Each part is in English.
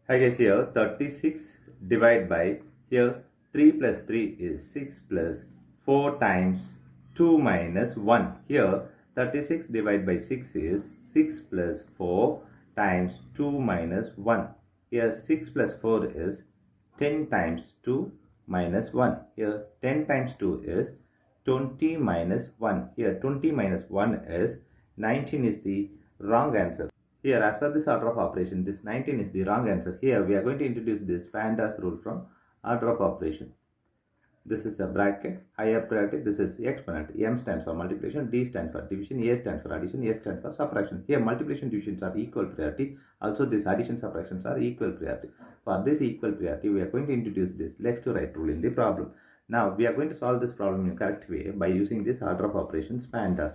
I guess here 36 divided by here 3 plus 3 is 6 plus 4 times 2 minus 1. Here 36 divided by 6 is 6 plus 4 times 2 minus 1. Here 6 plus 4 is 10 times 2 minus 1. Here 10 times 2 is 20 minus 1. Here 20 minus 1 is 19 is the wrong answer. Here, as per this order of operation, this 19 is the wrong answer. Here, we are going to introduce this PEMDAS rule from order of operation. This is a bracket, higher priority, this is exponent. M stands for multiplication, D stands for division, A stands for addition, S stands for subtraction. Here, multiplication divisions are equal priority. Also, this addition subtractions are equal priority. For this equal priority, we are going to introduce this left to right rule in the problem. Now, we are going to solve this problem in a correct way by using this order of operations PEMDAS.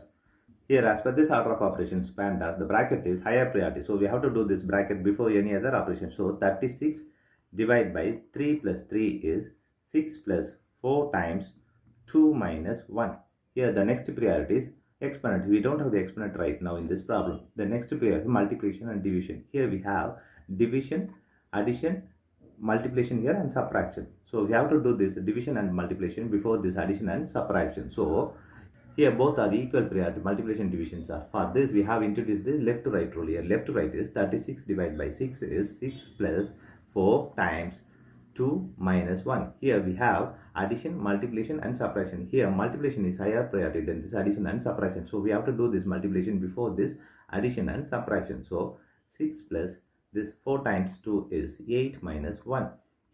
Here, as per this order of operations PEMDAS, the bracket is higher priority. So we have to do this bracket before any other operation. So 36 divided by 3 plus 3 is 6 plus 4 times 2 minus 1. Here the next priority is exponent. We don't have the exponent right now in this problem. The next priority is multiplication and division. Here we have division, addition, multiplication here and subtraction. So we have to do this division and multiplication before this addition and subtraction. So here both are equal priority, multiplication divisions are. For this we have introduced this left to right rule. Here left to right is 36 divided by 6 is 6 plus 4 times 2 minus 1. Here we have addition, multiplication and subtraction. Here multiplication is higher priority than this addition and subtraction. So we have to do this multiplication before this addition and subtraction. So 6 plus this 4 times 2 is 8 minus 1.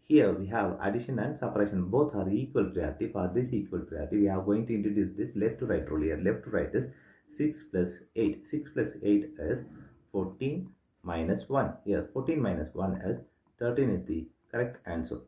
Here we have addition and subtraction, both are equal priority. For this equal priority, we are going to introduce this left to right rule. Here left to right is 6 plus 8. 6 plus 8 is 14 minus 1. Here 14 minus 1 is 13 is the correct answer.